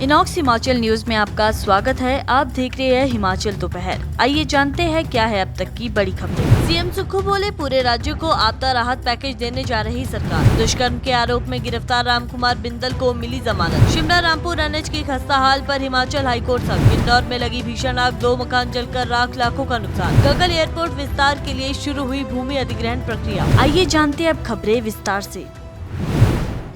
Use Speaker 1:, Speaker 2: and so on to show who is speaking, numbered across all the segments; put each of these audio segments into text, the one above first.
Speaker 1: Inox Himachal news में आपका स्वागत है। आप देख रहे हैं हिमाचल दोपहर। आइए जानते हैं क्या है अब तक की बड़ी खबरें। सीएम सुक्खू बोले, पूरे राज्य को आपदा राहत पैकेज देने जा रही सरकार। दुष्कर्म के आरोप में गिरफ्तार रामकुमार बिंदल को मिली जमानत। शिमला रामपुर एनएच की खस्ता हाल पर हिमाचल हाईकोर्ट सख्त। इंदौर में लगी भीषण आग, 2 मकान जलकर राख, लाखों का नुकसान। गगल एयरपोर्ट विस्तार के लिए शुरू हुई भूमि अधिग्रहण प्रक्रिया। आइए जानते हैं अब खबरें विस्तार से।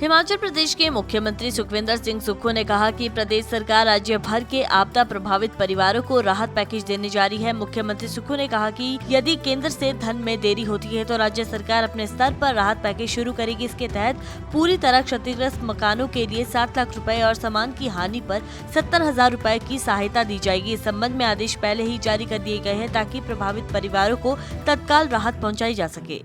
Speaker 1: हिमाचल प्रदेश के मुख्यमंत्री सुखविंदर सिंह सुक्खू ने कहा कि प्रदेश सरकार राज्य भर के आपदा प्रभावित परिवारों को राहत पैकेज देने जा रही है। मुख्यमंत्री सुक्खू ने कहा कि यदि केंद्र से धन में देरी होती है तो राज्य सरकार अपने स्तर पर राहत पैकेज शुरू करेगी। इसके तहत पूरी तरह क्षतिग्रस्त मकानों के लिए 7 लाख रुपए और सामान की हानि पर 70,000 रुपए की सहायता दी जाएगी। इस संबंध में आदेश पहले ही जारी कर दिए गए हैं ताकि प्रभावित परिवारों को तत्काल राहत पहुँचाई जा सके।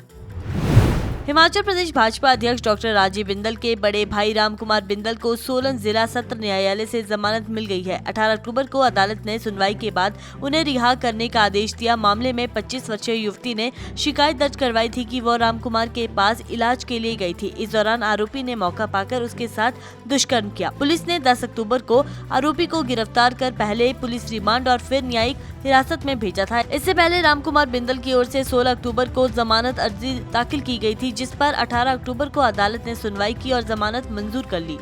Speaker 1: हिमाचल प्रदेश भाजपा अध्यक्ष डॉक्टर राजीव बिंदल के बड़े भाई रामकुमार बिंदल को सोलन जिला सत्र न्यायालय से जमानत मिल गई है। 18 अक्टूबर को अदालत ने सुनवाई के बाद उन्हें रिहा करने का आदेश दिया। मामले में 25 वर्षीय युवती ने शिकायत दर्ज करवाई थी कि वो रामकुमार के पास इलाज के लिए गई थी। इस दौरान आरोपी ने मौका पाकर उसके साथ दुष्कर्म किया। पुलिस ने 10 अक्टूबर को आरोपी को गिरफ्तार कर पहले पुलिस रिमांड और फिर न्यायिक हिरासत में भेजा था। इससे पहले रामकुमार बिंदल की ओर से 16 अक्टूबर को जमानत अर्जी दाखिल की गई थी, जिस पर 18 अक्टूबर को अदालत ने सुनवाई की और जमानत मंजूर कर ली।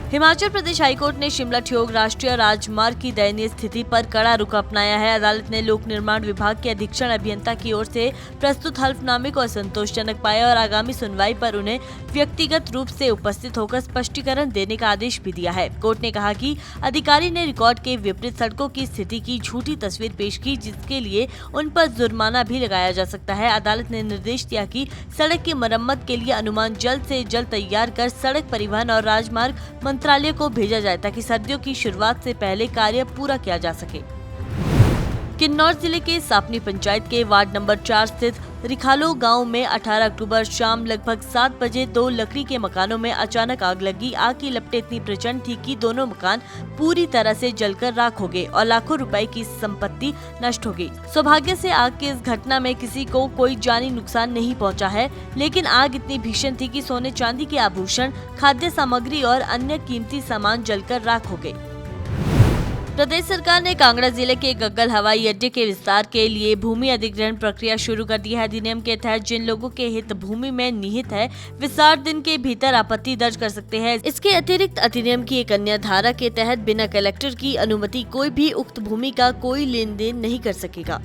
Speaker 1: हिमाचल प्रदेश हाईकोर्ट ने शिमला ठियोग राष्ट्रीय राजमार्ग की दयनीय स्थिति पर कड़ा रुख अपनाया है। अदालत ने लोक निर्माण विभाग के अधीक्षण अभियंता की ओर से प्रस्तुत हल्फनामे को असंतोषजनक पाया और आगामी सुनवाई पर उन्हें व्यक्तिगत रूप से उपस्थित होकर स्पष्टीकरण देने का आदेश भी दिया है। कोर्ट ने कहा कि अधिकारी ने रिकॉर्ड के विपरीत सड़कों की स्थिति की झूठी तस्वीर पेश की, जिसके लिए उन पर जुर्माना भी लगाया जा सकता है। अदालत ने निर्देश दिया कि सड़क की मरम्मत के लिए अनुमान जल्द से जल्द तैयार कर सड़क परिवहन और राजमार्ग मंत्रालय को भेजा जाए ताकि सर्दियों की शुरुआत से पहले कार्य पूरा किया जा सके। किन्नौर जिले के सापनी पंचायत के वार्ड नंबर 4 स्थित रिखालो गांव में 18 अक्टूबर शाम लगभग 7 बजे 2 लकड़ी के मकानों में अचानक आग लगी। आग की लपटें इतनी प्रचंड थी कि दोनों मकान पूरी तरह से जलकर राख हो गए और लाखों रुपए की संपत्ति नष्ट हो गई। सौभाग्य से आग की इस घटना में किसी को कोई जानी नुकसान नहीं पहुंचा है, लेकिन आग इतनी भीषण थी कि सोने चांदी के आभूषण, खाद्य सामग्री और अन्य कीमती सामान जलकर राख हो गए। प्रदेश सरकार ने कांगड़ा जिले के गग्गल हवाई अड्डे के विस्तार के लिए भूमि अधिग्रहण प्रक्रिया शुरू कर दी है। अधिनियम के तहत जिन लोगों के हित भूमि में निहित है, वे 60 दिन के भीतर आपत्ति दर्ज कर सकते हैं। इसके अतिरिक्त अधिनियम की एक अन्य धारा के तहत बिना कलेक्टर की अनुमति कोई भी उक्त भूमि का कोई लेन देन नहीं कर सकेगा।